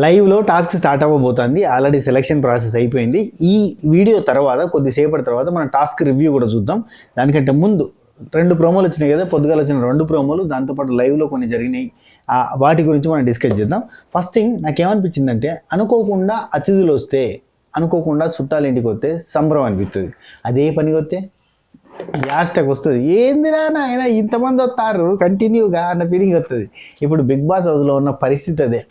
లైవ్లో task start అవ్వబోతుంది. Already selection process అయిపోయింది. ఈ వీడియో తర్వాత కొద్దిసేపటి తర్వాత మనం టాస్క్ రివ్యూ కూడా చూద్దాం. దానికంటే ముందు 2 ప్రోమోలు వచ్చినాయి కదా, పొద్దుగాల వచ్చిన 2 ప్రోమోలు, దాంతోపాటు లైవ్లో కొన్ని జరిగినాయి. వాటి గురించి మనం డిస్కస్ చేద్దాం. ఫస్ట్ థింగ్ నాకేమనిపించిందంటే, అనుకోకుండా అతిథులు వస్తే, అనుకోకుండా చుట్టాలు ఇంటికి వస్తే సంబరం అనిపిస్తుంది. అదే పనికి వస్తే లాస్ట్కి వస్తుంది, ఏందిరా నాయన ఇంతమంది వస్తారు కంటిన్యూగా అన్న ఫీలింగ్ వస్తుంది. ఇప్పుడు బిగ్ బాస్ హౌస్లో ఉన్న పరిస్థితి అదే.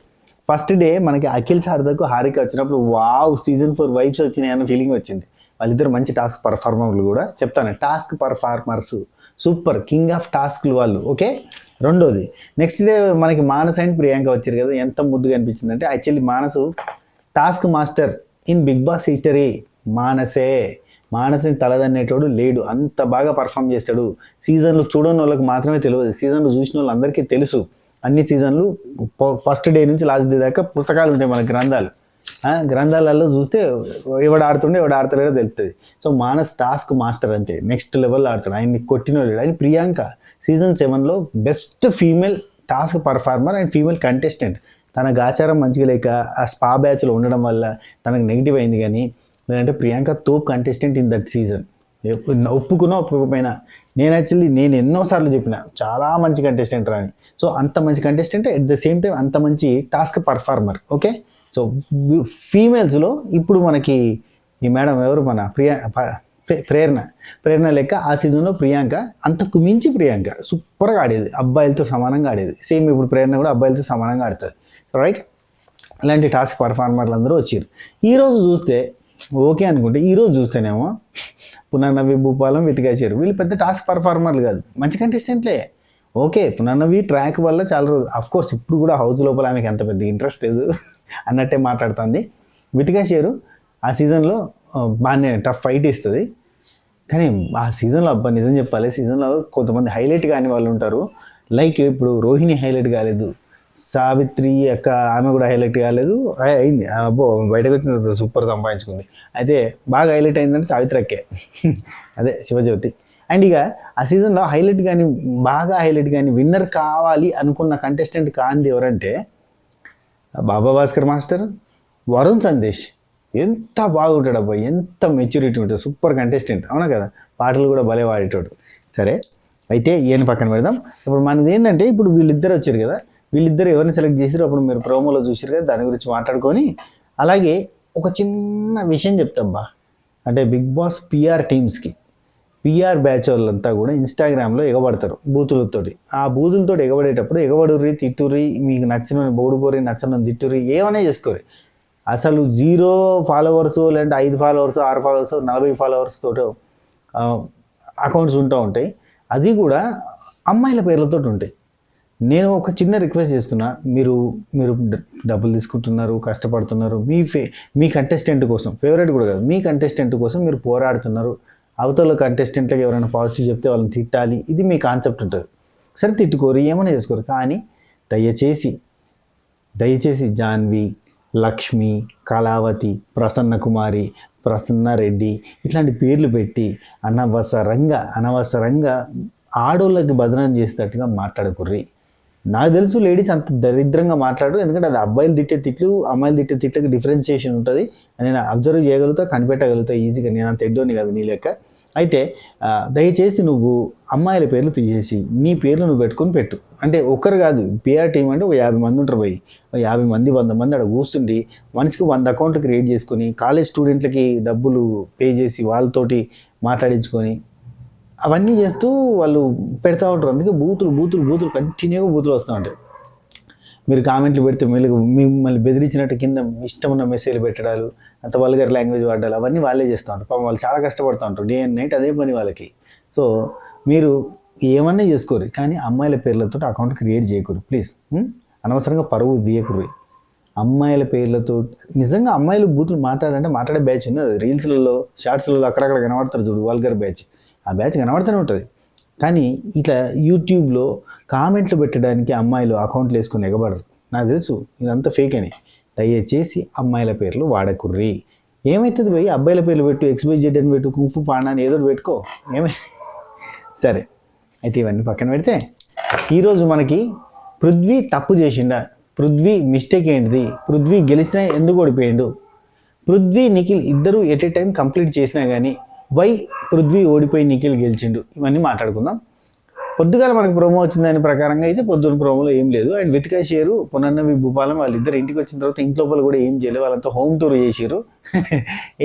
ఫస్ట్ డే మనకి అఖిల్ సార్దకు హారిక వచ్చినప్పుడు వావ్ సీజన్ 4 వైబ్స్ వచ్చినాయి అన్న ఫీలింగ్ వచ్చింది. వాళ్ళిద్దరు మంచి టాస్క్ పర్ఫార్మర్లు కూడా చెప్తాను. Task performers super, king of టాస్క్లు వాళ్ళు. ఓకే, రెండోది నెక్స్ట్ డే మనకి మానస్ అండ్ ప్రియాంక వచ్చారు కదా, ఎంత ముద్దుగా అనిపించింది అంటే, actually Manas task master in Bigg Boss history. మానస్ని తలదన్నేటోడు లేడు, అంత బాగా పర్ఫామ్ చేస్తాడు. సీజన్లు చూడని వాళ్ళకి మాత్రమే తెలియదు, సీజన్లు చూసిన వాళ్ళందరికీ తెలుసు. అన్ని సీజన్లు ఫస్ట్ డే నుంచి లాస్ట్ డే దాకా పుస్తకాలు ఉంటాయి మన గ్రంథాలలో చూస్తే ఎవడు ఆడుతుండే ఎవడు ఆడతలేదో తెలుస్తుంది. సో మానస్ టాస్క్ మాస్టర్ అంతే, నెక్స్ట్ లెవెల్లో ఆడుతాడు. ఆయన్ని కొట్టినోడు. ఆయన ప్రియాంక సీజన్ 7లో best female task performer and female contestant. తన గాచారం మంచిగా లేక ఆ స్పా బ్యాచ్లో ఉండడం వల్ల తనకు నెగిటివ్ అయింది. కానీ లేదంటే Priyanka top contestant in that season. ఒప్పుకోకపోయినా నేను ఎన్నోసార్లు చెప్పిన చాలా మంచి కంటెస్టెంట్ అని. సో అంత మంచి contestant, at the same time అంత మంచి టాస్క్ పర్ఫార్మర్. ఓకే, సో ఫీమేల్స్లో ఇప్పుడు మనకి ఈ మేడం ఎవరు, మన ప్రేరణ లెక్క ఆ సీజన్లో ప్రియాంక అంతకు మించి ప్రియాంక సూపర్గా ఆడేది, అబ్బాయిలతో సమానంగా ఆడేది. సేమ్ ఇప్పుడు ప్రేరణ కూడా అబ్బాయిలతో సమానంగా ఆడుతుంది. రైట్, ఇలాంటి టాస్క్ పర్ఫార్మర్లు అందరూ వచ్చారు. ఈరోజు చూస్తే ఓకే అనుకుంటే, ఈరోజు చూస్తేనేమో పునర్నవి, భూపాలం, వెతికాచారు. వీళ్ళు పెద్ద టాస్క్ పర్ఫార్మర్లు కాదు, మంచి కంటెస్టెంట్లే. ఓకే, పునర్నవి ట్రాక్ వల్ల చాలా రోజులు, అఫ్కోర్స్ ఇప్పుడు కూడా హౌస్ లోపల ఆమెకి అంత పెద్ద ఇంట్రెస్ట్ లేదు అన్నట్టే మాట్లాడుతుంది. వెతికాచారు ఆ సీజన్లో బాగానే టఫ్ ఫైట్ ఇస్తుంది. కానీ ఆ సీజన్లో అబ్బా నిజం చెప్పాలి, సీజన్లో కొంతమంది హైలైట్ కాని వాళ్ళు ఉంటారు. లైక్ ఇప్పుడు రోహిణి హైలైట్ కాలేదు, సావిత్రి అక్క ఆమె కూడా హైలైట్ కాలేదు, అయింది అబ్బో బయటకు వచ్చిన తర్వాత సూపర్ సంపాదించుకుంది. అయితే బాగా హైలైట్ అయిందంటే సావిత్రి అక్కే, అదే శివజ్యోతి. అండ్ ఇక ఆ సీజన్లో హైలైట్ కానీ బాగా హైలైట్ కానీ విన్నర్ కావాలి అనుకున్న కంటెస్టెంట్ కాంది ఎవరంటే బాబా భాస్కర్ మాస్టర్, వరుణ్ సందేశ్. ఎంత బాగుంటాడు అబ్బాయి, ఎంత మెచ్యూరిటీ ఉంటుంది, సూపర్ కంటెస్టెంట్. అవునా కదా, పాటలు కూడా భలే వాడేటోడు. సరే, అయితే ఈయన పక్కన పెడదాం. ఇప్పుడు మనది ఏంటంటే, ఇప్పుడు వీళ్ళిద్దరు వచ్చారు కదా, వీళ్ళిద్దరు ఎవరిని సెలెక్ట్ చేసారు అప్పుడు మీరు ప్రోమోలో చూసారు కదా, దాని గురించి మాట్లాడుకొని. అలాగే ఒక చిన్న విషయం చెప్తాబ్బా, అంటే బిగ్ బాస్ పిఆర్ టీమ్స్కి, పిఆర్ బ్యాచ్ వాళ్ళంతా కూడా ఇన్స్టాగ్రామ్లో ఎగబడతారు బూతులతోటి. ఆ బూతులతో ఎగబడేటప్పుడు ఎగబడుర్రి, తిట్టుర్రి, మీకు నచ్చిన బోడుకోరి, నచ్చిన తిట్టుర్రి, ఏమైనా చేసుకోరు. అసలు 0 ఫాలోవర్స్, లేదంటే 5 ఫాలోవర్స్, 6 ఫాలోవర్స్, 40 ఫాలోవర్స్ తోటి అకౌంట్స్ ఉంటూ ఉంటాయి. అది కూడా అమ్మాయిల పేర్లతో ఉంటాయి. నేను ఒక చిన్న రిక్వెస్ట్ చేస్తున్నా, మీరు డబ్బులు తీసుకుంటున్నారు, కష్టపడుతున్నారు, మీ కంటెస్టెంట్ కోసం, ఫేవరెట్ కూడా కాదు, మీ కంటెస్టెంట్ కోసం మీరు పోరాడుతున్నారు. అవతల కంటెస్టెంట్లకు ఎవరైనా పాజిటివ్ చెప్తే వాళ్ళని తిట్టాలి, ఇది మీ కాన్సెప్ట్ ఉంటుంది. సరే తిట్టుకోరు, ఏమైనా చేసుకోరు. కానీ దయచేసి జాన్వి, లక్ష్మి, కళావతి, ప్రసన్న కుమారి, ప్రసన్న రెడ్డి ఇట్లాంటి పేర్లు పెట్టి అనవసరంగా ఆడోళ్ళకి బదనాం చేసేటట్టుగా మాట్లాడకుర్రి. నాకు తెలుసు లేడీస్ అంత దరిద్రంగా మాట్లాడు, ఎందుకంటే అది అబ్బాయిలు తిట్టే తిట్లు, అమ్మాయిలు తిట్టే తిట్లకి డిఫరెన్షియేషన్ ఉంటుంది. నేను అబ్జర్వ్ చేయగలుగుతా, కనిపెట్టగలుగుతా ఈజీగా. నేను అంత ఎడ్డోని కాదు నీ లెక్క. అయితే దయచేసి నువ్వు అమ్మాయిల పేర్లు తీసేసి నీ పేర్లు నువ్వు పెట్టుకొని పెట్టు. అంటే ఒక్కరు కాదు, పిఆర్ టీం అంటే ఒక 50 మంది ఉంటారు పోయి, 50 మంది 100 మంది అక్కడ కూర్చుండి మనిషికి 100 అకౌంట్ క్రియేట్ చేసుకొని కాలేజ్ స్టూడెంట్లకి డబ్బులు పే చేసి వాళ్ళతోటి మాట్లాడించుకొని అవన్నీ చేస్తూ వాళ్ళు పెడతా ఉంటారు. అందుకే బూతులు కంటిన్యూగా బూతులు వస్తూ ఉంటాయి. మీరు కామెంట్లు పెడితే మిమ్మల్ని బెదిరించినట్టు కింద ఇష్టమున్న మెసేజ్లు పెట్టడాలు, అంత వల్గర్ లాంగ్వేజ్ వాడాలి, అవన్నీ వాళ్ళే చేస్తూ ఉంటారు. పాపం వాళ్ళు చాలా కష్టపడుతూ ఉంటారు, డే అండ్ నైట్ అదే పని వాళ్ళకి. సో మీరు ఏమన్నా చేసుకోరు, కానీ అమ్మాయిల పేర్లతో అకౌంట్ క్రియేట్ చేయకూరు ప్లీజ్. అనవసరంగా పరువు తీయకూరు. అమ్మాయిల పేర్లతో నిజంగా అమ్మాయిలు బూతులు మాట్లాడే బ్యాచ్ ఉన్నది. రీల్స్లలో, షార్ట్స్లలో అక్కడక్కడ కనబడతారు చూడు, వల్గర్ బ్యాచ్. ఆ బ్యాచ్ కనబడుతూనే ఉంటుంది. కానీ ఇట్లా యూట్యూబ్లో కామెంట్లు పెట్టడానికి అమ్మాయిలు అకౌంట్లు వేసుకొని ఎగబడరు. నాకు తెలుసు ఇదంతా ఫేక్ అని. దయచేసి అమ్మాయిల పేర్లు వాడకుర్రి. ఏమవుతుంది పోయి అబ్బాయిల పేర్లు పెట్టు, XYZ అని పెట్టు, కుంఫు పాండా అని ఏదో పెట్టుకో, సరే. అయితే ఇవన్నీ పక్కన పెడితే ఈరోజు మనకి పృథ్వీ తప్పు చేసిండా, పృథ్వీ మిస్టేక్ ఏంటిది, పృథ్వీ గెలిచినా ఎందుకు ఓడిపోయాడు, పృథ్వీ నిఖిల్ ఇద్దరు ఎట్ ఏ టైం కంప్లీట్ చేసినా కానీ వై పృథ్వీ ఓడిపోయి నిఖిల్ గెలిచిండు, ఇవన్నీ మాట్లాడుకుందాం. పొద్దుగాల మనకు ప్రోమో వచ్చిన దాని ప్రకారంగా అయితే పొద్దున్న ప్రోమోలో ఏం లేదు. అండ్ వితికా షేరు పునర్నవి భూపాలం వాళ్ళిద్దరు ఇంటికి వచ్చిన తర్వాత ఇంట్లోపల కూడా ఏం చేయలేదు, వాళ్ళంతా హోమ్ టూర్ చేసారు.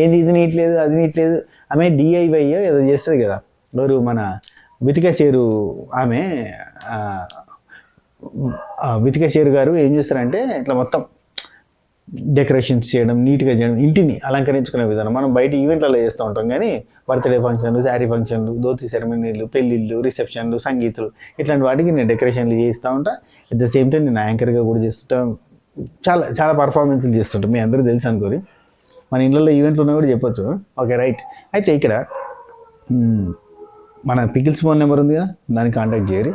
ఏది ఇది నీట్లేదు అది నీట్లేదు, ఆమె డిఐవై ఏదో చేస్తుంది కదా, ఎవరు మన వితికా షేరు ఆమె వితికా షేరు గారు ఏం చేస్తారంటే ఇట్లా మొత్తం డెకరేషన్స్ చేయడం, నీట్గా చేయడం, ఇంటిని అలంకరించుకునే విధానం మనం బయట ఈవెంట్లలో చేస్తూ ఉంటాం. కానీ బర్త్డే ఫంక్షన్లు, శారీ ఫంక్షన్లు, ధోతి సెరమనీలు, పెళ్ళిళ్ళు, రిసెప్షన్లు, సంగీతులు, ఇట్లాంటి వాటికి నేను డెకరేషన్లు చేస్తూ ఉంటా. అట్ ద సేమ్ టైం నేను యాంకర్గా కూడా చేస్తుంటాను. చాలా చాలా పర్ఫార్మెన్స్లు చేస్తుంటాం, మీ అందరూ తెలుసు అనుకోరి. మన ఇళ్ళల్లో ఈవెంట్లు ఉన్నా కూడా చెప్పొచ్చు. Okay right. అయితే ఇక్కడ మన పికిల్స్ ఫోన్ నెంబర్ ఉంది కదా, దాన్ని కాంటాక్ట్ చేయరు.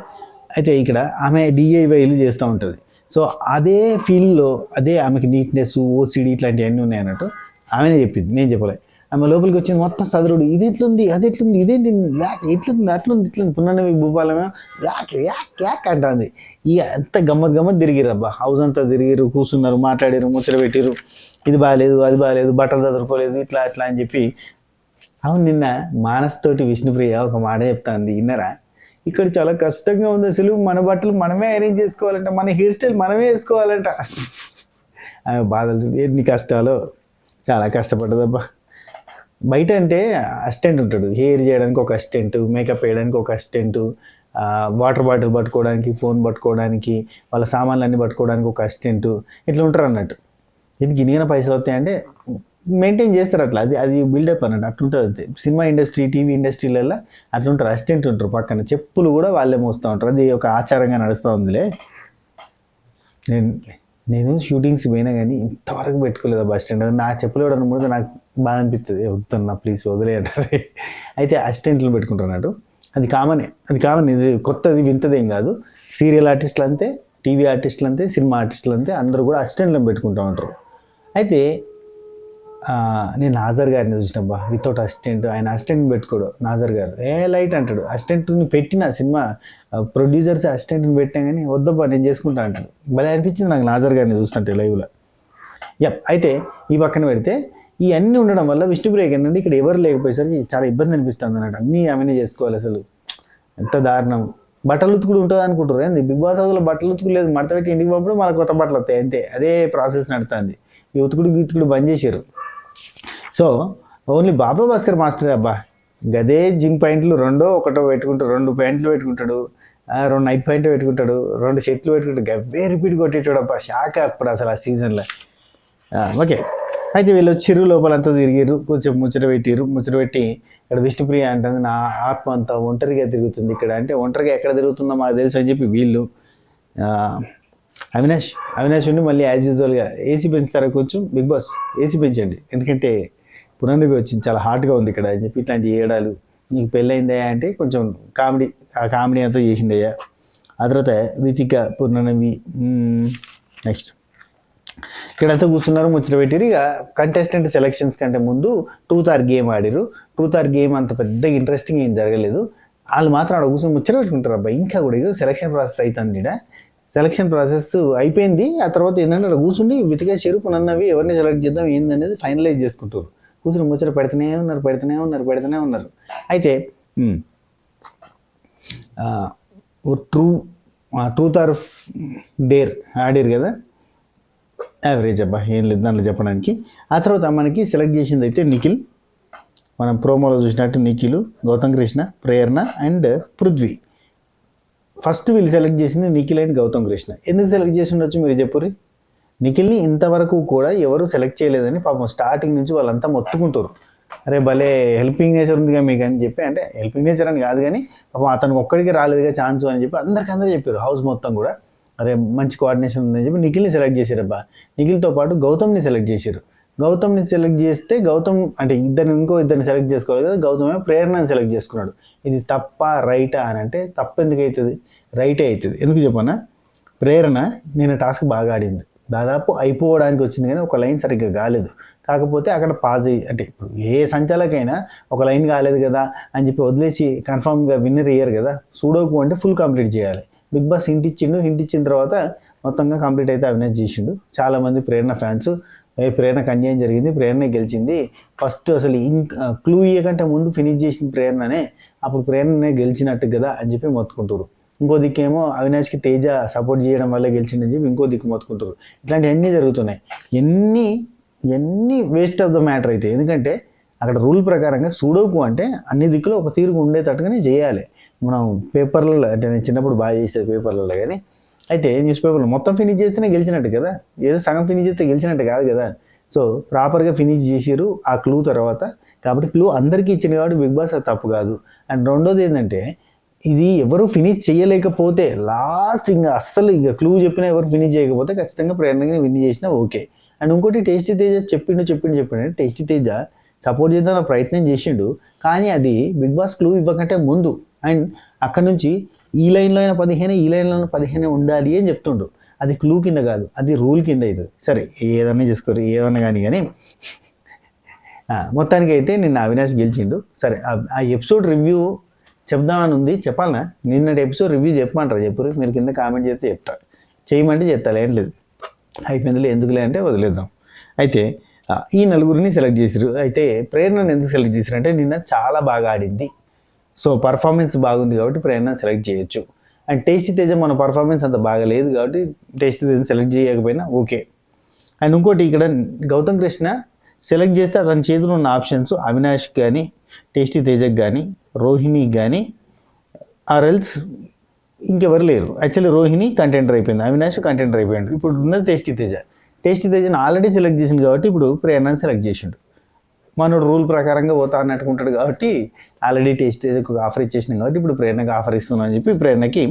అయితే ఇక్కడ ఆమె డిఐవైలు చేస్తూ ఉంటుంది. సో అదే ఫీల్డ్లో అదే ఆమెకి నీట్నెస్, ఓసిడి ఇట్లాంటివన్నీ ఉన్నాయన్నట్టు ఆమెనే చెప్పింది, నేను చెప్పలే. ఆమె లోపలికి వచ్చింది మొత్తం చదువుడు, ఇది ఎట్లుంది అది ఎట్లుంది ఇదేంటి యాక్ ఎట్లుంది అట్లుంది ఇట్లుంది, పున్నమి భూపాలమే యాక్ యాక్ యాక్ అంటుంది. ఇక ఎంత గమ్మత్ తిరిగిరు అబ్బా, హౌస్ అంతా తిరిగిరు, కూర్చున్నారు, మాట్లాడారు, ముచ్చట పెట్టిరు, ఇది బాగాలేదు అది బాగాలేదు, బట్టలు చదువుకోలేదు, ఇట్లా అట్లా అని చెప్పి. అవును, నిన్న మానస్తోటి విష్ణుప్రియ ఒక మాట చెప్తాంది, ఇన్నరా ఇక్కడ చాలా కష్టంగా ఉంది అసలు, మన బట్టలు మనమే అరేంజ్ చేసుకోవాలంట, మన హెయిర్ స్టైల్ మనమే వేసుకోవాలంట. ఆమె బాధలు ఎన్ని కష్టాలు, చాలా కష్టపడ్డదబ్బా. బయట అంటే అసిస్టెంట్ ఉంటాడు, హెయిర్ చేయడానికి ఒక అసిస్టెంట్, మేకప్ వేయడానికి ఒక అసిస్టెంట్, వాటర్ బాటిల్ పట్టుకోవడానికి, ఫోన్ పట్టుకోవడానికి, వాళ్ళ సామాన్లు అన్నీ పట్టుకోవడానికి ఒక అసిస్టెంట్, ఇట్లా ఉంటారు అన్నట్టు. ఇది గినిగిన పైసలు వస్తాయంటే మెయింటైన్ చేస్తారు అట్లా, అది బిల్డప్ అన్నట్టు అట్లుంటుంది. అంతే సినిమా ఇండస్ట్రీ, టీవీ ఇండస్ట్రీలలో అట్లుంటారు, అసిస్టెంట్ ఉంటారు పక్కన, చెప్పులు కూడా వాళ్ళే మోస్తూ ఉంటారు. అది ఒక ఆచారంగా నడుస్తూ ఉందిలే. నేను షూటింగ్స్ పోయినా కానీ ఇంతవరకు పెట్టుకోలేదు బస్ స్టాండ్. నా చెప్పులు ఇవ్వడం కూడా నాకు బాధ అనిపిస్తుంది, వద్దన్నా ప్లీజ్ వదిలే అంటారు. అయితే అసిస్టెంట్లు పెట్టుకుంటారు అన్నట్టు, అది కామన్, ఇది కొత్తది వింతదేం కాదు. సీరియల్ ఆర్టిస్టులు అంతే, టీవీ ఆర్టిస్టులు అంతే, సినిమా ఆర్టిస్టులు అంతే, అందరూ కూడా అసిస్టెంట్లను పెట్టుకుంటూ ఉంటారు. అయితే నేను నాజర్ గారిని చూసినబ్బా, వితౌట్ అసిస్టెంట్, ఆయన అసిస్టెంట్ని పెట్టుకోడు నాజర్ గారు, లైట్ అంటాడు. అసిస్టెంట్ని పెట్టిన సినిమా ప్రొడ్యూసర్స్ అసిస్టెంట్ని పెట్టినా కానీ వద్దబ్బా నేను చేసుకుంటా అంటాడు. భలే అనిపించింది నాకు నాజర్ గారిని చూస్తుంటే లైవ్లో. అయితే ఈ పక్కన పెడితే ఇవన్నీ ఉండడం వల్ల విష్ణుప్రియకి ఏంటంటే ఇక్కడ ఎవరు లేకపోయేసరికి చాలా ఇబ్బంది అనిపిస్తుంది అన్నట్టు. అన్నీ ఆమెనే చేసుకోవాలి, అసలు ఎంత దారుణం. బట్టలు ఉతుకుడు ఉంటుంది అనుకుంటారు, ఏంది బిగ్ బాస్ హౌస్లో బట్టలు ఉతుకుడు లేదు, మడత పెట్టి ఇంటికి పంపడం, మళ్ళీ కొత్త బట్టలు వస్తాయి అంతే, అదే ప్రాసెస్ నడుతుంది. ఈ ఉతుకుడు బంద్ చేశారు. సో ఓన్లీ బాబా భాస్కర్ మాస్టర్ అబ్బా, గదే జింక్ ప్యాంట్లు ఒకటో పెట్టుకుంటాడు, 2 ప్యాంట్లు పెట్టుకుంటాడు, 2 నైట్ ప్యాంట్లు పెట్టుకుంటాడు, 2 షర్ట్లు పెట్టుకుంటాడు, గవ్వే రిపీట్ కొట్టేటాడు అబ్బా. షాక్ అప్పుడు అసలు ఆ సీజన్లో. ఓకే, అయితే వీళ్ళు వచ్చిర్రు, లోపలంతా తిరిగిర్రు, కొంచెం ముచ్చట పెట్టి ఇక్కడ విష్ణుప్రియ అంటుంది నా ఆత్మ అంతా ఒంటరిగా తిరుగుతుంది ఇక్కడ. అంటే ఒంటరిగా ఎక్కడ తిరుగుతుందో మాకు తెలుసు అని చెప్పి వీళ్ళు అవినాష్ ఉండి మళ్ళీ యాజ్ యూజువల్గా ఏసీ పెంచుతారా కొంచెం, బిగ్ బాస్ ఏసీ పెంచండి ఎందుకంటే పునర్నవి వచ్చింది, చాలా హాట్గా ఉంది ఇక్కడ అని చెప్పి ఇట్లాంటి ఏడాలు. నీకు పెళ్ళయిందయ్యా అంటే కొంచెం కామెడీ అంతా చేసిండయ్యా. ఆ తర్వాత వితిక, పునర్నవి, నెక్స్ట్ ఇక్కడంతా కూర్చున్నారు, ముచ్చట పెట్టిరు. ఇక కంటెస్టెంట్ సెలక్షన్స్ కంటే ముందు ట్రూత్ ఆర్ గేమ్ ఆడిరు. ట్రూత్ ఆర్ గేమ్ అంత పెద్ద ఇంట్రెస్టింగ్ ఏం జరగలేదు. వాళ్ళు మాత్రం అక్కడ కూర్చొని ముచ్చట పెట్టుకుంటారు అబ్బా. ఇంకా కూడా సెలక్షన్ ప్రాసెస్ అవుతుంది ఇక్కడ, సెలక్షన్ ప్రాసెస్ అయిపోయింది. ఆ తర్వాత ఏంటంటే అక్కడ కూర్చుని వితికా షేరు, పునర్నవి ఎవరిని సెలెక్ట్ చేద్దాం ఏందనేది ఫైనలైజ్ చేసుకుంటారు. కూర్చుని ముచ్చట పెడుతూనే ఉన్నారు. అయితే ట్రూత్ ఆర్ డేర్ ఆడారు కదా, యావరేజ్ అబ్బా, ఏం లేదు దాంట్లో చెప్పడానికి. ఆ తర్వాత మనకి సెలెక్ట్ చేసింది అయితే నిఖిల్, మనం ప్రోమోలో చూసినట్టు నిఖిల్, గౌతమ్ కృష్ణ, ప్రేరణ అండ్ పృథ్వీ. ఫస్ట్ వీళ్ళు సెలెక్ట్ చేసింది నిఖిల్ అండ్ గౌతమ్ కృష్ణ. ఎందుకు సెలెక్ట్ చేసి ఉండొచ్చు మీరు చెప్పుర్రి. నిఖిల్ని ఇంతవరకు కూడా ఎవరు సెలెక్ట్ చేయలేదని పాపం స్టార్టింగ్ నుంచి వాళ్ళంతా మొత్తుకుంటారు. అరే భలే హెల్పింగ్ నేచర్ ఉందిగా మీకు అని చెప్పి, అంటే హెల్పింగ్ నేచర్ అని కాదు కానీ పాపం అతనికి ఒక్కడికి రాలేదుగా ఛాన్స్ అని చెప్పి అందరూ చెప్పారు, హౌస్ మొత్తం కూడా. అరే మంచి కోఆర్డినేషన్ ఉందని చెప్పి నిఖిల్ని సెలెక్ట్ చేశారబ్బా. నిఖిల్తో పాటు గౌతమ్ని సెలెక్ట్ చేశారు. గౌతమ్ని సెలెక్ట్ చేస్తే గౌతమ్ అంటే ఇంకో ఇద్దరిని సెలెక్ట్ చేసుకోవాలి కదా, గౌతమే ప్రేరణని సెలెక్ట్ చేసుకున్నాడు. ఇది తప్ప రైటా అని అంటే తప్పు ఎందుకు అవుతుంది, రైటే అవుతుంది. ఎందుకు చెప్పనా, ప్రేరణ నేను టాస్క్ బాగా ఆడింది, దాదాపు అయిపోవడానికి వచ్చింది కానీ ఒక లైన్ సరిగ్గా కాలేదు. కాకపోతే అక్కడ పాజ్ అంటే ఇప్పుడు ఏ సంచాలకైనా ఒక లైన్ కాలేదు కదా అని చెప్పి వదిలేసి కన్ఫామ్గా విన్నర్ అయ్యారు కదా, సూడోకు అంటే ఫుల్ కంప్లీట్ చేయాలి. బిగ్ బాస్ హింట్ ఇచ్చిన తర్వాత మొత్తంగా కంప్లీట్ అయితే అవినాష్ చేసిండు. చాలామంది ప్రేరణ ఫ్యాన్స్ ప్రేరణకు అన్యాయం జరిగింది, ప్రేరణ గెలిచింది, ఫస్ట్ అసలు క్లూ ఇయ్యకంటే ముందు ఫినిష్ చేసిన ప్రేరణనే, అప్పుడు ప్రేరణనే గెలిచినట్టు కదా అని చెప్పి మొత్తుకుంటారు. ఇంకో దిక్కేమో అవినాష్కి తేజ సపోర్ట్ చేయడం వల్ల గెలిచిందని చెప్పి ఇంకో దిక్కు మొత్తుకుంటారు. ఇట్లాంటివన్నీ జరుగుతున్నాయి. ఎన్ని వేస్ట్ ఆఫ్ ద మ్యాటర్ అయితే, ఎందుకంటే అక్కడ రూల్ ప్రకారంగా సూడోకు అంటే అన్ని దిక్కులో ఒక తీరుకు ఉండేటట్టుగానే చేయాలి. మనం పేపర్లలో అంటే నేను చిన్నప్పుడు బాగా చేసేది పేపర్లలో, కానీ అయితే న్యూస్ పేపర్లో మొత్తం ఫినిష్ చేస్తేనే గెలిచినట్టు కదా, ఏదో సగం ఫినిష్ చేస్తే గెలిచినట్టు కాదు కదా. సో ప్రాపర్గా ఫినిష్ చేసిరు ఆ క్లూ తర్వాత. కాబట్టి క్లూ అందరికీ ఇచ్చింది కాబట్టి బిగ్ బాస్ అది తప్పు కాదు. అండ్ రెండోది ఏంటంటే, ఇది ఎవరు ఫినిష్ చేయలేకపోతే లాస్ట్ ఇంకా అస్సలు ఇంకా క్లూ చెప్పినా ఎవరు ఫినిష్ చేయకపోతే ఖచ్చితంగా ప్రేరణగా విన్ చేసినా ఓకే. అండ్ ఇంకోటి టేస్టీ తేజ చెప్పిండు టేస్టీ తేజ సపోర్ట్ చేద్దాం ప్రయత్నం చేసిండు, కానీ అది బిగ్ బాస్ క్లూ ఇవ్వకంటే ముందు. అండ్ అక్కడ నుంచి ఈ లైన్లో అయినా 15 ఈ లైన్లో అయినా 15 ఉండాలి అని చెప్తుండ్రు. అది క్లూ కింద కాదు, అది రూల్ కింద అవుతుంది. సరే ఏదన్నా చేసుకోరు ఏమన్నా కానీ మొత్తానికి అయితే నిన్న అవినాష్ గెలిచిండు. సరే ఆ ఎపిసోడ్ రివ్యూ చెప్దామని ఉంది, చెప్పాలనా? నిన్నటి ఎపిసోడ్ రివ్యూ చెప్పమంటారు, చెప్పురు మీరు కింద కామెంట్ చేస్తే చెప్తా, చేయమంటే చెప్తా, ఏం లేదు అయిపోయిందిలే, ఎందుకులే అంటే వదిలేద్దాం. అయితే ఈ నలుగురిని సెలెక్ట్ చేసారు. అయితే ప్రేరణను ఎందుకు సెలెక్ట్ చేశారు అంటే నిన్న చాలా బాగా ఆడింది, సో పర్ఫార్మెన్స్ బాగుంది కాబట్టి ప్రేరణను సెలెక్ట్ చేయొచ్చు. అండ్ టేస్టీ తేజ మన పర్ఫార్మెన్స్ అంత బాగా లేదు కాబట్టి టేస్టీ తేజ సెలెక్ట్ చేయకపోయినా ఓకే. అండ్ ఇంకోటి ఇక్కడ గౌతమ్ కృష్ణ సెలెక్ట్ చేస్తే అతని చేతిలో ఉన్న ఆప్షన్స్ అవినాష్ కానీ, టేస్టీ తేజకి కానీ, రోహిణికి కానీ, ఆర్ఎల్స్ ఇంకెవరు లేరు. యాక్చువల్లీ రోహిణి కంటెంటర్ అయిపోయింది, అవినాష్ కంటెంటర్ అయిపోయింది. ఇప్పుడు ఉన్నది టేస్టీ తేజని ఆల్రెడీ సెలెక్ట్ చేసిండు కాబట్టి ఇప్పుడు ప్రేరణని సెలెక్ట్ చేసిండు. మనోడు రూల్ ప్రకారంగా పోతా అన్నట్టుకుంటాడు కాబట్టి ఆల్రెడీ టేస్టీ తేజకు ఆఫర్ ఇచ్చేసినాం కాబట్టి ఇప్పుడు ప్రేరణకి ఆఫర్ ఇస్తున్నాం అని చెప్పి ప్రేరణకి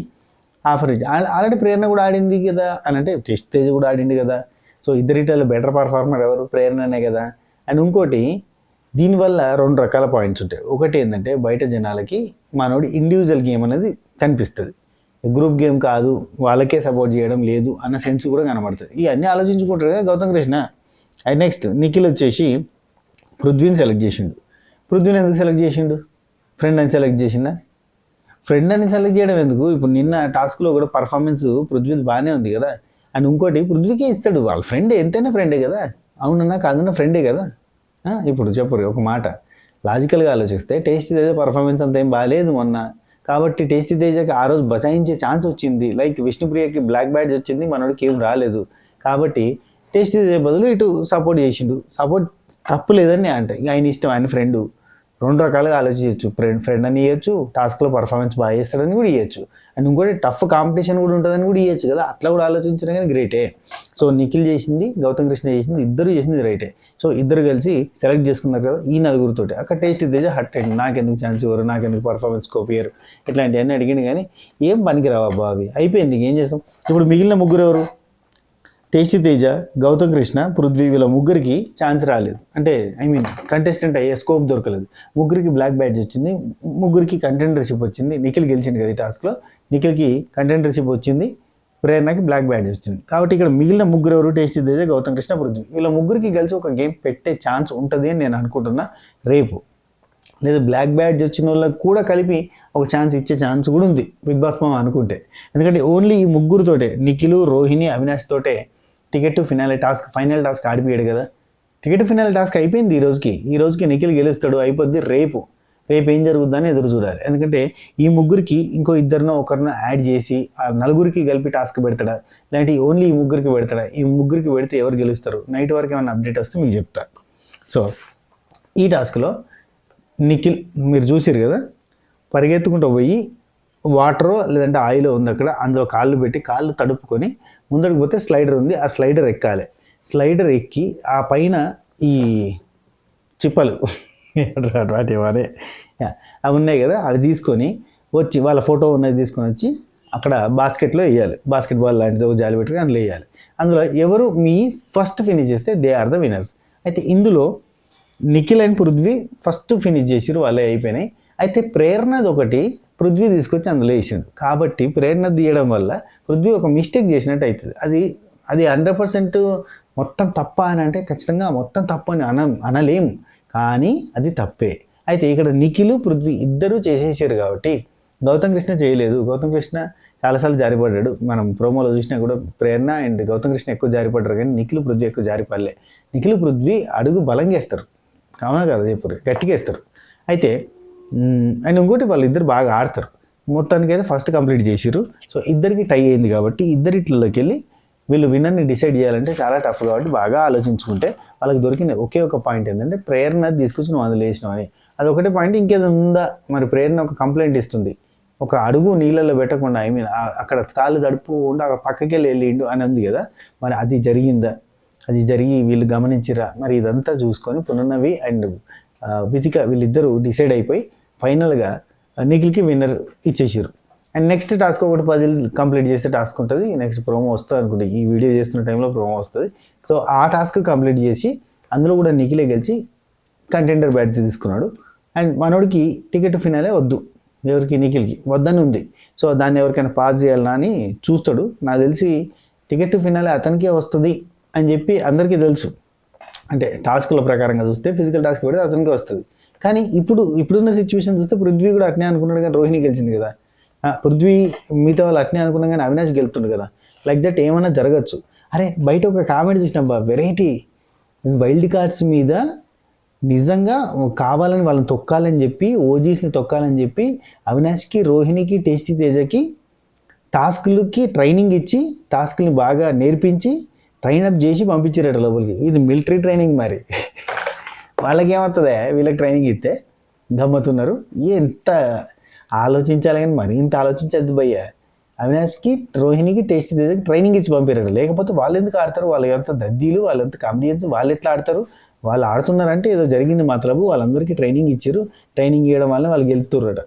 ఆఫర్ ఇచ్చి ఆల్రెడీ ప్రేరణ కూడా ఆడింది కదా అని అంటే టేస్టీ తేజ కూడా ఆడింది కదా. సో ఇద్దరిలో బెటర్ పర్ఫార్మర్ ఎవరు? ప్రేరణనే కదా. అండ్ ఇంకోటి దీనివల్ల 2 రకాల పాయింట్స్ ఉంటాయి. ఒకటి ఏంటంటే బయట జనాలకి మనోడి ఇండివిజువల్ గేమ్ అనేది కనిపిస్తుంది, గ్రూప్ గేమ్ కాదు, వాళ్ళకే సపోర్ట్ చేయడం లేదు అన్న సెన్స్ కూడా కనబడుతుంది. ఇవన్నీ ఆలోచించుకుంటారు కదా గౌతమ్ కృష్ణ. అండ్ నెక్స్ట్ నిఖిల్ వచ్చేసి పృథ్వీని సెలెక్ట్ చేసిండు. పృథ్వీని ఎందుకు సెలెక్ట్ చేసిండు? ఫ్రెండ్ అని సెలెక్ట్ చేసిండా? ఫ్రెండ్ అని సెలెక్ట్ చేయడం ఎందుకు? ఇప్పుడు నిన్న టాస్క్లో కూడా పర్ఫార్మెన్స్ పృథ్వీది బాగానే ఉంది కదా. అండ్ ఇంకోటి పృథ్వీకే ఇస్తాడు, వాళ్ళ ఫ్రెండే, ఎంతైనా ఫ్రెండే కదా, అవునన్నా కాదన్నా ఫ్రెండే కదా. ఇప్పుడు చెప్పరు ఒక మాట, లాజికల్గా ఆలోచిస్తే టేస్టీ తేజ పర్ఫార్మెన్స్ అంత ఏం బాగాలేదు మొన్న, కాబట్టి టేస్టీ తేజకి ఆ రోజు బచాయించే ఛాన్స్ వచ్చింది. లైక్ విష్ణుప్రియకి బ్లాక్ బ్యాడ్జ్ వచ్చింది, మనోడికి ఏం రాలేదు. కాబట్టి టేస్టీ తేజ బదులు ఇటు సపోర్ట్ చేసిండు. సపోర్ట్ తప్పు లేదని అంటే ఇక ఆయన ఇష్టం, ఆయన ఫ్రెండు. 2 రకాలుగా ఆలోచించవచ్చు, ఫ్రెండ్ అని ఇవ్వచ్చు, టాస్క్లో పర్ఫార్మెన్స్ బాగా చేస్తాడని కూడా ఇవ్వచ్చు. అండ్ ఇంకోటి టఫ్ కాంపిటీషన్ కూడా ఉంటుందని కూడా ఇవ్వచ్చు కదా, అట్లా కూడా ఆలోచించినా కానీ గ్రేటే. సో నిఖిల్ చేసింది, గౌతమ్ కృష్ణ చేసింది, ఇద్దరు చేసింది రైటే. సో ఇద్దరు కలిసి సెలెక్ట్ చేసుకున్నారు కదా ఈ నలుగురితోటి. అక్కడ టేస్టీ తేజ హట్ అయింది, నాకెందుకు ఛాన్స్ ఇవ్వరు, నాకెందుకు పర్ఫార్మెన్స్ స్కోప్ ఇయ్యరు, ఇట్లాంటివన్నీ అడిగింది కానీ ఏం పనికిరావు అబ్బా అవి, అయిపోయింది, ఏం చేస్తాం. ఇప్పుడు మిగిలిన ముగ్గురు ఎవరు? టేస్టీ తేజ, గౌతమ్ కృష్ణ, పృథ్వీ, వీళ్ళ ముగ్గురికి ఛాన్స్ రాలేదు, అంటే కంటెస్టెంట్ అయ్యే స్కోప్ దొరకలేదు. ముగ్గురికి బ్లాక్ బ్యాడ్జ్ వచ్చింది, ముగ్గురికి కంటెండర్షిప్ వచ్చింది. నిఖిల్ గెలిచింది కదా ఈ టాస్క్లో, నిఖిల్కి కంటెండర్షిప్ వచ్చింది, ప్రేరణకి బ్లాక్ బ్యాడ్జ్ వచ్చింది. కాబట్టి ఇక్కడ మిగిలిన ముగ్గురు ఎవరు? టేస్టీ తేజ, గౌతమ్ కృష్ణ, పృథ్వీ. వీళ్ళ ముగ్గురికి కలిసి ఒక గేమ్ పెట్టే ఛాన్స్ ఉంటుంది అని నేను అనుకుంటున్నా రేపు. లేదా బ్లాక్ బ్యాడ్జ్ వచ్చిన వాళ్ళకి కూడా కలిపి ఒక ఛాన్స్ ఇచ్చే ఛాన్స్ కూడా ఉంది బిగ్ బాస్ మామ అనుకుంటే. ఎందుకంటే ఓన్లీ ఈ ముగ్గురుతోటే, నిఖిల్, రోహిణి, అవినాష్ తోటే టికెట్ టు ఫైనల్ టాస్క్ ఆడిపోయాడు కదా. టికెట్ ఫినాల్ టాస్క్ అయిపోయింది ఈ రోజుకి నిఖిల్ గెలుస్తాడు, అయిపోద్ది. రేపు ఏం జరుగుతుందని ఎదురు చూడాలి. ఎందుకంటే ఈ ముగ్గురికి ఇంకో ఇద్దరినో ఒకరినో యాడ్ చేసి ఆ నలుగురికి కలిపి టాస్క్ పెడతాడా, లేదంటే ఓన్లీ ఈ ముగ్గురికి పెడతాడా? ఈ ముగ్గురికి పెడితే ఎవరు గెలుస్తారు? నైట్ వరకు ఏమైనా అప్డేట్ వస్తే మీకు చెప్తా. సో ఈ టాస్క్లో నిఖిల్ మీరు చూసారు కదా, పరిగెత్తుకుంటూ పోయి వాటరో లేదంటే ఆయిల్ ఉంది అక్కడ, అందులో కాళ్ళు పెట్టి కాళ్ళు తడుపుకొని ముందరికి పోతే స్లైడర్ ఉంది, ఆ స్లైడర్ ఎక్కాలి. స్లైడర్ ఎక్కి ఆ పైన ఈ చిప్పలు వాటి అవి ఉన్నాయి కదా, అవి తీసుకొని వచ్చి వాళ్ళ ఫోటో ఉన్నది తీసుకొని వచ్చి అక్కడ బాస్కెట్లో వేయాలి. బాస్కెట్బాల్ లాంటిది ఒక జాలి పెట్టుకుని అందులో వేయాలి. అందులో ఎవరు మీ ఫస్ట్ ఫినిష్ చేస్తే దే ఆర్ ద విన్నర్స్. అయితే ఇందులో Nikhil and Prithvi first finish చేసిరు, వాళ్ళే అయిపోయినాయి. అయితే ప్రేరణది ఒకటి పృథ్వీ తీసుకొచ్చి అందులో వేసిండు. కాబట్టి ప్రేరణ తీయడం వల్ల పృథ్వీ ఒక మిస్టేక్ చేసినట్టు అవుతుంది. అది 100% మొత్తం తప్ప అని అంటే ఖచ్చితంగా మొత్తం తప్పు అని అనలేము, కానీ అది తప్పే. అయితే ఇక్కడ నిఖిల్, పృథ్వీ ఇద్దరూ చేసేసారు కాబట్టి గౌతమ్ కృష్ణ చేయలేదు. గౌతమ్ కృష్ణ చాలాసార్లు జారిపడ్డాడు. మనం ప్రోమోలో చూసినా కూడా ప్రేరణ అండ్ గౌతమ్ కృష్ణ ఎక్కువ జారిపడ్డారు, కానీ నిఖిల్ పృథ్వీ ఎక్కువ జారిపడలే. నిఖిల్ పృథ్వీ అడుగు బలంగా వేస్తారు, అవునా కదా, చెప్పారు, గట్టిగా వేస్తారు. అయితే అండ్ ఇంకోటి వాళ్ళిద్దరు బాగా ఆడతారు. మొత్తానికి అయితే ఫస్ట్ కంప్లీట్ చేసిర్రు. సో ఇద్దరికి టై అయింది కాబట్టి ఇద్దరిట్లలోకి వెళ్ళి వీళ్ళు విన్నర్ని డిసైడ్ చేయాలంటే చాలా టఫ్ కాబట్టి బాగా ఆలోచించుకుంటే వాళ్ళకి దొరికిన ఒకే ఒక పాయింట్ ఏంటంటే ప్రేరణ తీసుకొచ్చి నువ్వు అందులో వేసినావు అని. అది ఒకటే పాయింట్. ఇంకేదో ఉందా మరి? ప్రేరణ ఒక కంప్లైంట్ ఇస్తుంది, ఒక అడుగు నీళ్ళలో పెట్టకుండా, ఐ మీన్ అక్కడ కాళ్ళు తడుపుకుండా అక్కడ పక్కకి వెళ్ళిండు అని ఉంది కదా, మరి అది జరిగిందా? అది జరిగి వీళ్ళు గమనించిరా? మరి ఇదంతా చూసుకొని పునర్నవి అండ్ వితిక వీళ్ళిద్దరూ డిసైడ్ అయిపోయి ఫైనల్గా నిఖిల్కి విన్నర్ ఇచ్చేసారు. అండ్ నెక్స్ట్ టాస్క్ ఒకటి పజిల్ కంప్లీట్ చేస్తే టాస్క్ ఉంటుంది, నెక్స్ట్ ప్రోమో వస్తుంది అనుకుంటే, ఈ వీడియో చేస్తున్న టైంలో ప్రోమో వస్తుంది. సో ఆ టాస్క్ కంప్లీట్ చేసి అందులో కూడా నిఖిలే గెలిచి కంటెండర్ బ్యాడ్జ్ తీసుకున్నాడు. అండ్ మనోడికి టికెట్ ఫినాలే వద్దు, ఎవరికి? నిఖిల్కి వద్దని ఉంది. సో దాన్ని ఎవరికైనా పాస్ చేయాలన్నా అని చూస్తాడు. నాకు తెలిసి టికెట్ ఫినాలే అతనికే వస్తుంది అని చెప్పి అందరికీ తెలుసు. అంటే టాస్కుల ప్రకారంగా చూస్తే ఫిజికల్ టాస్క్ పెడితే అతనికే వస్తుంది. కానీ ఇప్పుడున్న సిచ్యువేషన్ చూస్తే పృథ్వీ కూడా అట్నే అనుకున్నాడు, కానీ రోహిణి గెలిచింది కదా. పృథ్వీ మిగతా వాళ్ళు అట్నే అనుకున్నాం, కానీ అవినాష్ గెలుతుండు కదా. లైక్ దట్ ఏమైనా జరగచ్చు. అరే బయట ఒక కామెంట్ చూసినా వెరైటీ, వైల్డ్ కార్డ్స్ మీద నిజంగా కావాలని వాళ్ళని తొక్కాలని చెప్పి, ఓజీస్ని తొక్కాలని చెప్పి అవినాష్కి, రోహిణికి, టేస్టీ తేజకి టాస్క్లకి ట్రైనింగ్ ఇచ్చి, టాస్క్ని బాగా నేర్పించి ట్రైనప్ చేసి పంపించారట లోపలికి. ఇది మిలిటరీ ట్రైనింగ్ మరి. వాళ్ళకి ఏమవుతుందే వీళ్ళకి ట్రైనింగ్ ఇస్తే గమ్మతున్నారు. ఎంత ఆలోచించాలి, కానీ మరి ఇంత ఆలోచించద్దు భయ్య. అవినాష్కి, రోహిణికి, టేస్టీ తేజకి ట్రైనింగ్ ఇచ్చి పంపారట. లేకపోతే వాళ్ళు ఎందుకు ఆడతారు? వాళ్ళు ఎంత దద్దీలు, వాళ్ళంత కామెడియన్స్, వాళ్ళు ఎట్లా ఆడతారు? వాళ్ళు ఆడుతున్నారంటే ఏదో జరిగింది మాత్రము. వాళ్ళందరికీ ట్రైనింగ్ ఇచ్చారు, ట్రైనింగ్ ఇవ్వడం వల్ల వాళ్ళు గెలుతుర్రట.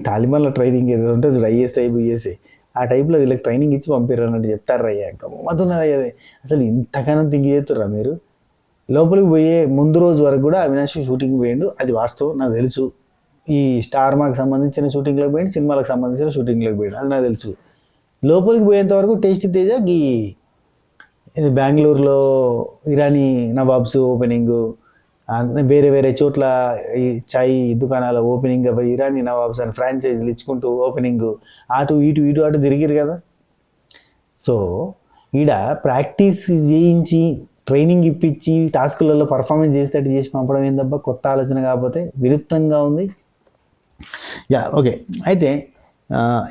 తాలిబాన్లో ట్రైనింగ్ ఏదో ఉంటుంది చూడు, ఐఎస్ఐ బిఎస్ఐ, ఆ టైప్లో వీళ్ళకి ట్రైనింగ్ ఇచ్చి పంపారు అన్నట్టు చెప్తారు. అయ్యా గమ్మతున్నది అదే. అసలు ఇంతగానో థింక్ చేస్తుర్రా మీరు? లోపలికి పోయే ముందు రోజు వరకు కూడా అవినాష్ షూటింగ్ పోయిండు, అది వాస్తవం, నాకు తెలుసు. ఈ స్టార్ మాకు సంబంధించిన షూటింగ్లోకి పోయిండు, సినిమాలకు సంబంధించిన షూటింగ్లోకి పోయిండు, అది నాకు తెలుసు. లోపలికి పోయేంత వరకు టేస్టీ తేజ ఇది బెంగళూరులో ఇరానీ నవాబ్స్ ఓపెనింగ్, వేరే వేరే చోట్ల ఈ చాయ్ దుకాణాల ఓపెనింగ్, ఇరానీ నవాబ్స్ అని ఫ్రాంచైజీలు ఇచ్చుకుంటూ ఓపెనింగ్, అటు అటు తిరిగిరు కదా. సో ఈడ ప్రాక్టీస్ చేయించి ట్రైనింగ్ ఇప్పించి టాస్కులలో పర్ఫార్మెన్స్ చేసేటట్టు చేసి పంపడం ఏందబ్బా కొత్త ఆలోచన, కాకపోతే విరుద్ధంగా ఉంది. Yeah okay. అయితే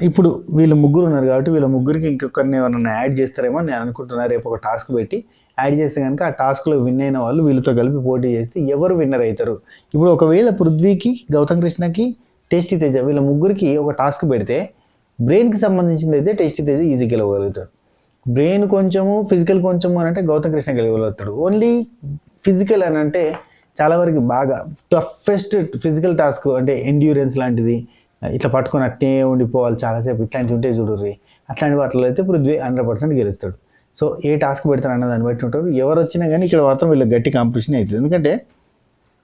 ఇప్పుడు వీళ్ళు ముగ్గురు ఉన్నారు కాబట్టి వీళ్ళ ముగ్గురికి ఇంకొకరిని ఎవరన్నా యాడ్ చేస్తారేమో నేను అనుకుంటున్నాను. రేపు ఒక టాస్క్ పెట్టి యాడ్ చేస్తే కనుక ఆ టాస్క్లో విన్ అయిన వాళ్ళు వీళ్ళతో కలిపి పోటీ చేస్తే ఎవరు విన్నర్ అవుతారు. ఇప్పుడు ఒకవేళ పృథ్వీకి, గౌతమ్ కృష్ణకి, టేస్టీ తేజ వీళ్ళ ముగ్గురికి ఒక టాస్క్ పెడితే బ్రెయిన్కి సంబంధించింది అయితే టేస్టీ తేజ ఈజీ గెలవగలుగుతాడు. బ్రెయిన్ కొంచెము, ఫిజికల్ కొంచెము అని అంటే గౌతమ్ కృష్ణ గెలవగలుగుతాడు. ఓన్లీ ఫిజికల్ అని అంటే చాలా వరకు బాగా టఫెస్ట్ ఫిజికల్ టాస్క్ అంటే ఎండ్యూరెన్స్ లాంటిది, ఇట్లా పట్టుకొని అట్నే ఉండిపోవాలి చాలాసేపు, ఇట్లాంటివి ఉంటే చూడుర్రి, అట్లాంటి వాటిలో అయితే పృథ్వీ 100% గెలుస్తాడు. సో ఏ టాస్క్ పెడతారు అన్న దాన్ని బట్టి ఉంటారు. ఎవరు వచ్చినా కానీ ఇక్కడ మాత్రం వీళ్ళకి గట్టి కాంపిటీషన్ అవుతుంది. ఎందుకంటే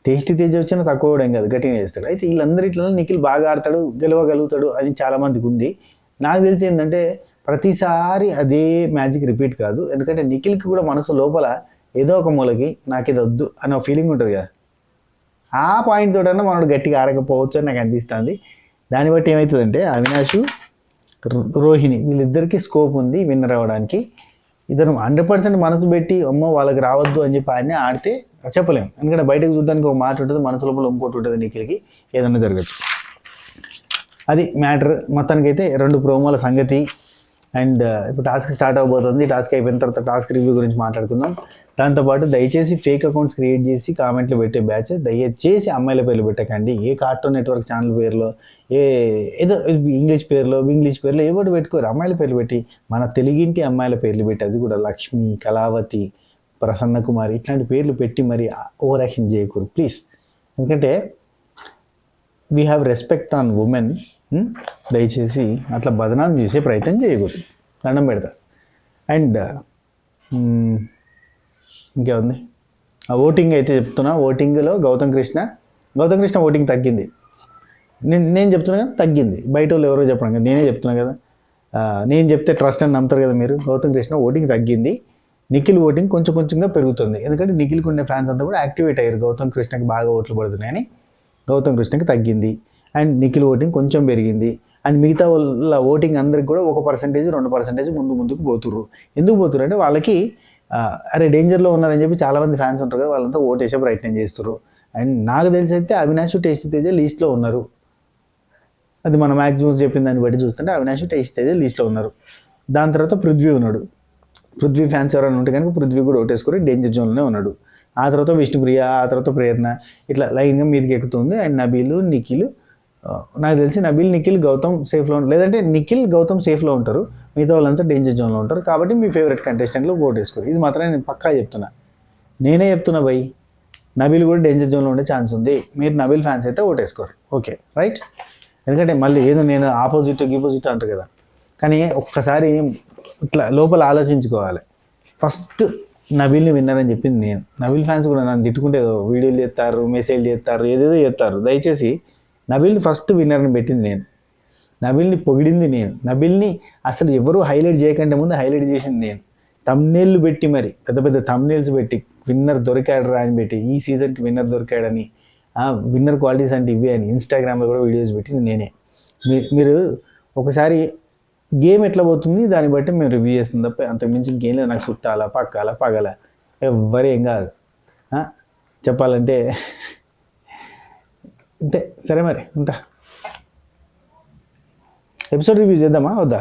టేస్టీ తేజ వచ్చినా తక్కువ కూడా ఏం కాదు, గట్టిగా చేస్తాడు. అయితే వీళ్ళందరి ఇట్లా నిఖిల్ బాగా ఆడతాడు, గెలవగలుగుతాడు అని చాలామందికి ఉంది. నాకు తెలిసి ఏంటంటే ప్రతిసారి అదే మ్యాజిక్ రిపీట్ కాదు. ఎందుకంటే నిఖిల్కి కూడా మనసు లోపల ఏదో ఒక మూలకి నాకు ఇది వద్దు అనే ఫీలింగ్ ఉంటుంది కదా, ఆ పాయింట్ తోటన్నా మనోడు గట్టిగా ఆడకపోవచ్చు అని నాకు అనిపిస్తుంది. దాన్ని బట్టి ఏమవుతుందంటే అవినాష్, రోహిణి వీళ్ళిద్దరికీ స్కోప్ ఉంది విన్నర్ అవ్వడానికి. ఇద్దరు 100% మనసు పెట్టి అమ్మో వాళ్ళకి రావద్దు అని చెప్పి ఆయన ఆడితే చెప్పలేము. ఎందుకంటే బయటకు చూడడానికి ఒక మాట ఉంటుంది, మనసు లోపల ఇంకోటి ఉంటుంది. నిఖిల్కి ఏదన్నా జరగచ్చు. అది మ్యాటర్. మొత్తానికైతే 2 ప్రోమోల సంగతి. అండ్ ఇప్పుడు టాస్క్ స్టార్ట్ అవబోతుంది. టాస్క్ అయిపోయిన తర్వాత టాస్క్ రివ్యూ గురించి మాట్లాడుకుందాం. దాంతోపాటు దయచేసి ఫేక్ అకౌంట్స్ క్రియేట్ చేసి కామెంట్లు పెట్టే బ్యాచ్ దయచేసి అమ్మాయిల పేర్లు పెట్టకండి. ఏ కార్టూన్ నెట్వర్క్ ఛానల్ పేరులో, ఏదో ఇంగ్లీష్ పేరులో ఏవోటి పెట్టుకోరు. అమ్మాయిల పేర్లు పెట్టి మన తెలుగింటి అమ్మాయిల పేర్లు పెట్టి, అది కూడా లక్ష్మి, కళావతి, ప్రసన్న కుమారి ఇట్లాంటి పేర్లు పెట్టి మరి ఓవర్ యాక్షన్ చేయకూడదు ప్లీజ్. ఎందుకంటే we have respect on women. దయచేసి అట్లా బదనాం చేసే ప్రయత్నం చేయకూడదు, దండం పెడతా. అండ్ ఇంకేముంది, ఆ ఓటింగ్ అయితే చెప్తున్నా. ఓటింగ్లో గౌతమ్ కృష్ణ ఓటింగ్ తగ్గింది. నేను చెప్తున్నా కదా, తగ్గింది. బయట వాళ్ళు ఎవరో చెప్పడం కదా, నేనే చెప్తున్నా కదా. నేను చెప్తే ట్రస్ట్ అని నమ్ముతారు కదా మీరు. గౌతమ్ కృష్ణ ఓటింగ్ తగ్గింది. నిఖిల్ ఓటింగ్ కొంచెంగా పెరుగుతుంది. ఎందుకంటే నిఖిల్కి ఉండే ఫ్యాన్స్ అంతా కూడా యాక్టివేట్ అయ్యారు, గౌతమ్ కృష్ణకి బాగా ఓట్లు పడుతున్నాయని. గౌతమ్ కృష్ణకి తగ్గింది. అండ్ నిఖిల్ ఓటింగ్ కొంచెం పెరిగింది. అండ్ మిగతా వాళ్ళ ఓటింగ్ అందరికి కూడా 1% 2% ముందుకు పోతుర్రు. ఎందుకు పోతుర్రు అంటే వాళ్ళకి అరే డేంజర్లో ఉన్నారని చెప్పి చాలామంది ఫ్యాన్స్ ఉంటారు కదా, వాళ్ళంతా ఓటేసే ప్రయత్నం చేస్తున్నారు. అండ్ నాకు తెలిసి అయితే అవినాష్ టేస్ట్ తేజ లీస్ట్లో ఉన్నారు. అది మన మ్యాక్సిమస్ చెప్పిన దాన్ని బట్టి చూస్తుంటే అవినాష్ టేస్ట్ తేజ లీస్ట్లో ఉన్నారు. దాని తర్వాత పృథ్వీ ఉన్నాడు. పృథ్వీ ఫ్యాన్స్ ఎవరైనా ఉంటే కనుక పృథ్వీ కూడా ఓటేసుకొని డేంజర్ జోన్లోనే ఉన్నాడు. ఆ తర్వాత విష్ణుప్రియ, ఆ తర్వాత ప్రేరణ, ఇట్లా లైన్గా మీదకి ఎక్కుతుంది. అండ్ నబీలు, నిఖిల్, నాకు తెలిసి నబీల్, నిఖిల్, గౌతమ్ సేఫ్లో ఉంటారు. లేదంటే నిఖిల్, గౌతమ్ సేఫ్లో ఉంటారు, మిగతా వాళ్ళంతా డేంజర్ జోన్లో ఉంటారు. కాబట్టి మీ ఫేవరెట్ కంటెస్టెంట్లో ఓట్ వేసుకోరు. ఇది మాత్రం నేను పక్కా చెప్తున్నా, నేనే చెప్తున్నా భయ్. నబీల్ కూడా డేంజర్ జోన్లో ఉండే ఛాన్స్ ఉంది. మీరు నబీల్ ఫ్యాన్స్ అయితే ఓటేసుకోరు. Okay right. ఎందుకంటే మళ్ళీ ఏదో నేను ఆపోజిట్ అంటారు కదా, కానీ ఒక్కసారి ఇట్లా లోపల ఆలోచించుకోవాలి. ఫస్ట్ నబీల్ని విన్నారని చెప్పింది నేను. నబీల్ ఫ్యాన్స్ కూడా నన్ను తిట్టుకుంటే ఏదో వీడియోలు చేస్తారు, మెసేజ్ చేస్తారు, ఏదేదో చేస్తారు. దయచేసి నబీల్ని ఫస్ట్ విన్నర్ని పెట్టింది నేను, నబీల్ని పొగిడింది నేను, నబీల్ని అసలు ఎవరు హైలైట్ చేయకంటే ముందు హైలైట్ చేసింది నేను. తమ్నేళ్ళు పెట్టి, మరి పెద్ద పెద్ద తమ్నేల్స్ పెట్టి, విన్నర్ దొరికాడు రా అని పెట్టి, ఈ సీజన్కి విన్నర్ దొరికాడని, విన్నర్ క్వాలిటీస్ అంటే ఇవే అని ఇన్స్టాగ్రామ్లో కూడా వీడియోస్ పెట్టింది నేనే. మీరు ఒకసారి గేమ్ ఎట్లా పోతుంది దాన్ని బట్టి మేము రివ్యూ చేస్తుంది తప్ప అంతకు మించి ఇంకేం లేదు. నాకు చుట్టాలా, పగల ఎవ్వరు ఏం కాదు. చెప్పాలంటే అంతే. సరే మరి ఉంటా. ఎపిసోడ్ రివ్యూ చేద్దామా వద్దా?